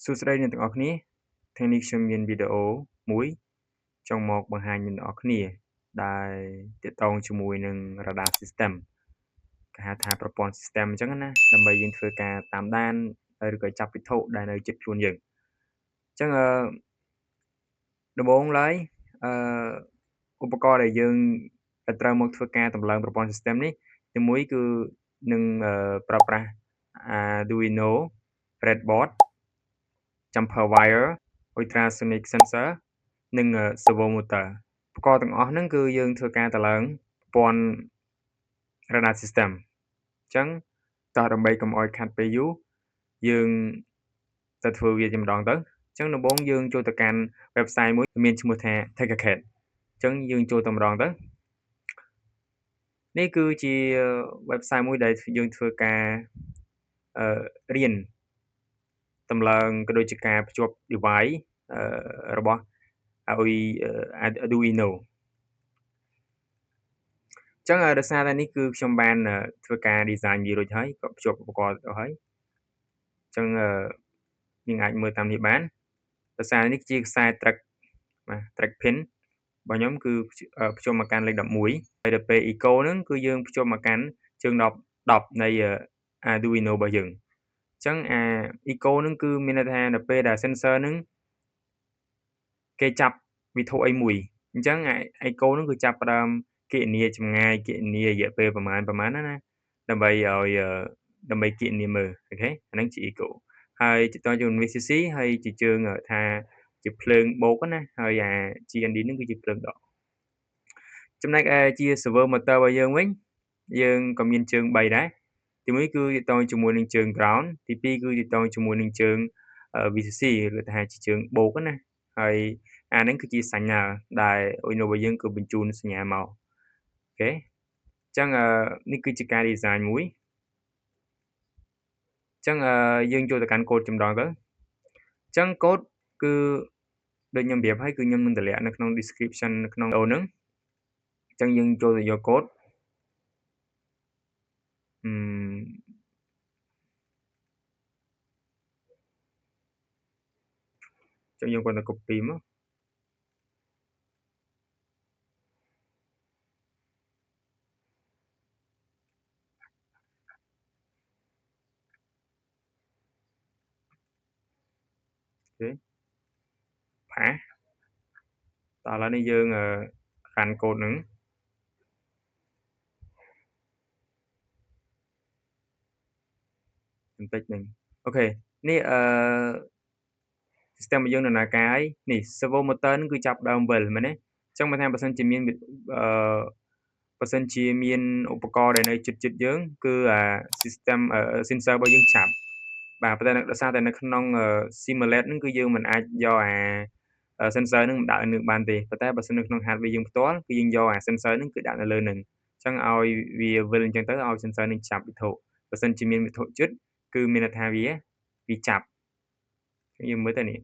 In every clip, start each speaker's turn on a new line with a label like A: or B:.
A: សួស្តីអ្នកទាំងអស់គ្នាថ្ងៃនេះខ្ញុំមានវីដេអូមួយចង់មកបង្ហាញអ្នកទាំងអស់គ្នាដែលទាក់ទងជាមួយនឹង Radar System គេហៅថាប្រព័ន្ធ System អញ្ចឹងណាដើម្បីយើងធ្វើការតាមដានឬក៏ចាប់វត្ថុដែលនៅជិតខ្លួនយើងអញ្ចឹងដំបូងឡើយអឺឧបករណ៍ដែលយើងត្រូវមកធ្វើការតម្លើងប្រព័ន្ធ System នេះទីមួយគឺនឹងប្រើប្រាស់ Arduino breadboard jumper wire ultrasonic sensor និង servo motor ឧបករណ៍ទាំងអស់ហ្នឹងគឺយើងធ្វើការតម្លើងប្រព័ន្ធ radar system អញ្ចឹងតោះដើម្បីកុំឲ្យខាត់ពេលយូរយើងទៅធ្វើវាតែម្ដងទៅអញ្ចឹងដំបូងយើងចូលទៅកាន់ website មួយមានឈ្មោះថា Techacad អញ្ចឹងយើងចូលតែម្ដងទៅនេះគឺជា website មួយដែលយើងធ្វើការរៀនតម្លើងក៏ដូចជាការភ្ជាប់ device របស់ឲ្យ Arduino អញ្ចឹងដោយសារតែនេះគឺខ្ញុំបានធ្វើការ design វារួចហើយក៏ភ្ជាប់ឧបករណ៍ទៅហើយអញ្ចឹងយើងអាចមើលតាមនេះបានដោយសារនេះជាខ្សែ track បាទ track pin របស់ខ្ញុំគឺភ្ជាប់មកកាន់លេខ11ហើយដល់ពេល eco ហ្នឹងគឺយើងភ្ជាប់មកកាន់ជើង10នៃ Arduino របស់យើងអញ្ចឹងeco ហ្នឹងគឺមានន័យថានៅពេលដែល sensor ហ្នឹងគេចាប់វត្ថុអីមួយអញ្ចឹងeco ហ្នឹងគឺចាប់ផ្ដើមគណនាចម្ងាយគណនារយៈពេលប្រមាណណាដើម្បីឲ្យដើម្បីគណនាមើលអូខេអាហ្នឹងជា eco ហើយតទៅជាមួយ VCC ហើយជាជើងថាជាភ្លើងបូកណាហើយGND ហ្នឹងគឺជាភ្លើងដកចំណែកឯជា servo motor របស់យើងវិញយើងក៏មានជើង3ដែរទី1គឺតទៅជាមួយនឹងជើង ground ទី2គឺតទៅជាមួយនឹងជើង VCC ឬថាជាជើងបូកណាហើយហ្នឹងគឺជាសញ្ញាដែល Arduino របស់យើងគឺបញ្ជូនសញ្ញាមកអូខេអញ្ចឹងនេះគឺជាការ design មួយអញ្ចឹងយើងចូលទៅកាន់ code ចម្ដងទៅអញ្ចឹង code គឺដូចខ្ញុំប្រាប់ហើយគឺខ្ញុំនឹងតម្លាក់នៅក្នុង description នៅក្នុងវីដេអូហ្នឹងអញ្ចឹងយើងចូលទៅយក code អញ្ចឹងយើងគាត់ទៅ copy មកអូខេផាសតោះឥឡូវនេះយើងរ៉ាន់ code ហ្នឹងបន្តិចហ្នឹងអូខេនេះsystem របស់យើងដំណើរការហើយនេះ servo motor ហ្នឹងគឺចាប់ដើមវិលមែនទេអញ្ចឹងបើថាបើសិនជាមានបើសិនជាមានឧបករណ៍ដែលនៅជិតៗយើងគឺsystem sensor របស់យើងចាប់បាទប៉ុន្តែដោយសារតែនៅក្នុង simulate ហ្នឹងគឺយើងមិនអាចយកsensor ហ្នឹងមកដាក់នៅនឹងបានទេប៉ុន្តែបើសិននៅក្នុង hardware យើងផ្ទាល់គឺយើងយកsensor ហ្នឹងគឺដាក់នៅលើនឹងអញ្ចឹងឲ្យវាវិលអញ្ចឹងទៅឲ្យ sensor នឹងចាប់វត្ថុបើសិនជាមានវត្ថុជិតគឺមានន័យថាវាចាប់យើងមើលទៅនេះ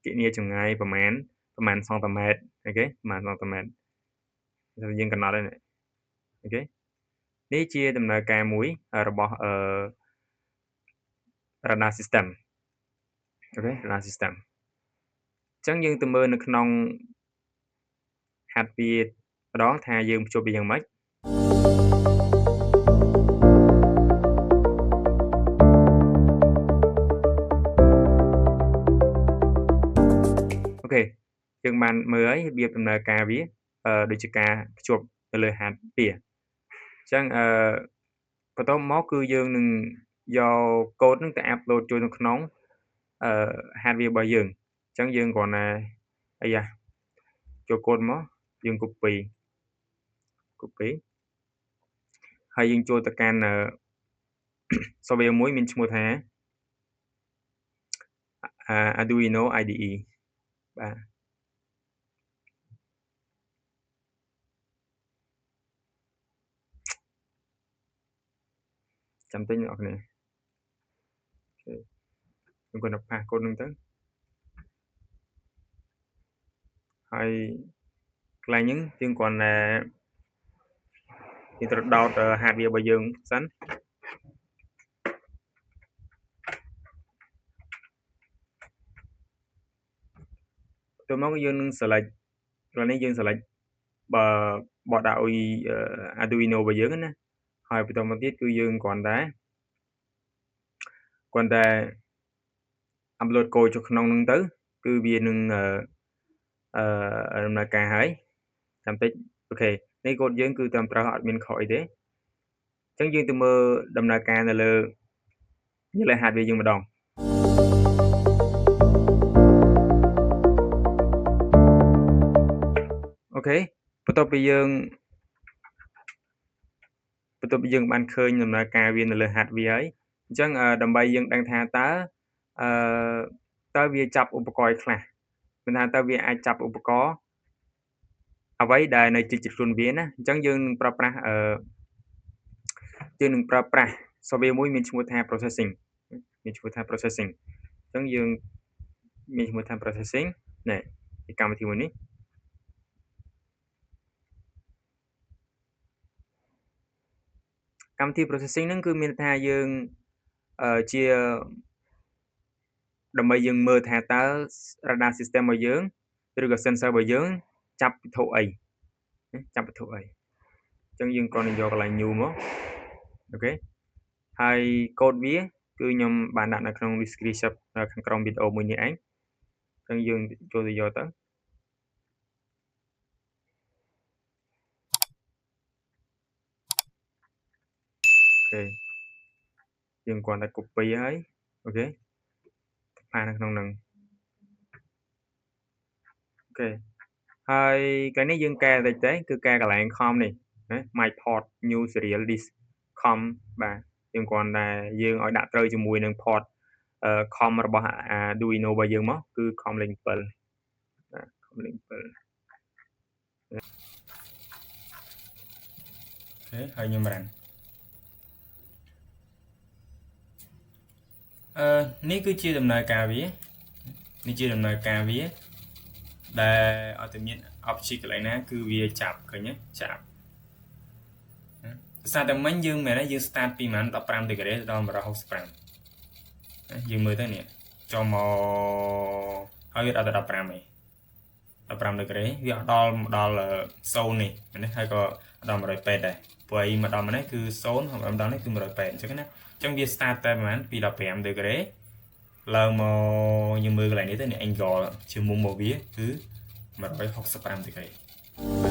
A: គណនាចម្ងាយប្រមាណសង់ទីម៉ែត្រអូខេប្រមាណសង់ទីម៉ែត្រយើងកំណត់ហើយនេះអូខេនេះជាដំណើរការមួយរបស់radar system អូខេ radar system អញ្ចឹងយើងទៅមើលនៅក្នុង hardware ម្ដងថាយើងភ្ជាប់វាយ៉ាងម៉េចអូខេយើងបានមើលហើយរបៀបដំណើរការវាដូចជាការភ្ជាប់ទៅលើ hardware អញ្ចឹងបន្ទាប់មកគឺយើងនឹងយក code ហ្នឹងទៅ upload ចូលនៅក្នុងhardware របស់យើងអញ្ចឹងយើងគ្រាន់តែចូល code មកយើង copy ហើយយើងចូលទៅកាន់software មួយមានឈ្មោះថា Arduino IDE បាទចាំតិចអ្នកនរខ្ញុំគាត់ទៅប៉ះកូដហ្នឹងទៅហើយកន្លែងហ្នឹងយើងគ្រាន់តែយើងត្រូវដោត hardware របស់យើងសិន từមកយើងនឹង select កន្លែងនេះយើង select បត់ដាក់អុយ Arduino របស់យើងណាហើយបន្តមកទៀតគឺយើងគ្រាន់តែ upload code ចូលក្នុងហ្នឹងទៅគឺវានឹងដំណើរការហើយចាំតិចអូខេនេះ code យើងគឺត្រឹមត្រូវអត់មានខុសអីទេអញ្ចឹងយើងទៅមើលដំណើរការនៅលើ hardware យើងម្ដងអូខេបន្ទាប់ពីយើងបានឃើញដំណើរការវានៅលើ hardware ហើយអញ្ចឹងដើម្បីយើងដឹងថាតើវាចាប់ឧបករណ៍ខ្លះមិនថាតើវាអាចចាប់ឧបករណ៍អ្វីដែលនៅជិតខ្លួនវាណាអញ្ចឹងយើងនឹងប្រើប្រាស់ software មួយមានឈ្មោះថា processing អញ្ចឹងយើងមានឈ្មោះថា processing នេះកម្មវិធីមួយនេះកម្មវិធី processing ហ្នឹងគឺមានថាយើងជាដើម្បីយើងមើលថាតើ radar system របស់យើងឬក៏ sensor របស់យើងចាប់វត្ថុអីអញ្ចឹងយើងគ្រាន់តែយកកន្លែង new មកអូខេហើយ code វាគឺខ្ញុំបានដាក់នៅក្នុង description ខាងក្រោមវីដេអូមួយនេះឯងអញ្ចឹងយើងចូលទៅយកទៅអូខេយើងគ្រាន់តែ copy ហើយអូខេផានៅក្នុងហ្នឹងអូខេហើយកន្លែងនេះយើងកែតិចទេគឺកែកន្លែង com នេះណា my port new serial disk com បាទយើងគ្រាន់តែយើងឲ្យដាក់ត្រូវជាមួយនឹង port com របស់ Arduino របស់យើងមកគឺ com លេខ 7 com លេខ 7អូខេហើយខ្ញុំ run នេះគឺជាដំណើរការវាដែលអត់តែមាន object កន្លែងណាគឺវាចាប់ឃើញទេចាប់ភាសាតែមិញយើងមែនទេយើង start ពីប្រហែល15 degree ដល់165យើងមើលទៅនេះចូលមកហើយវាដល់ទៅ15ឯង15 degree វាអត់ដល់0នេះមែនទេហើយក៏ដល់180ដែរព្រោះអីមកដល់មកនេះគឺ0ហើយមកដល់នេះគឺ180អញ្ចឹងណាអញ្ចឹងវា start តែប្រហែលពី15 degree ឡើងមកយើងមើលកន្លែងនេះទៅនេះ angle ជាមុំរបស់វាគឺ165 degree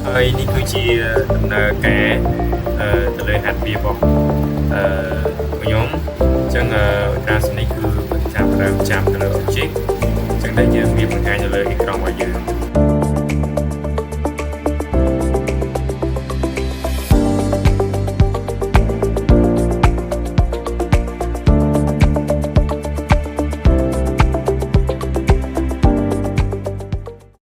A: ហើយនេះគឺជាដំណើរការទៅលើ hardware របស់ខ្ញុំអញ្ចឹង transmit គឺចាប់ទៅលើ object អញ្ចឹងតែយើងមានបង្ហាញនៅលើអេក្រង់របស់យើង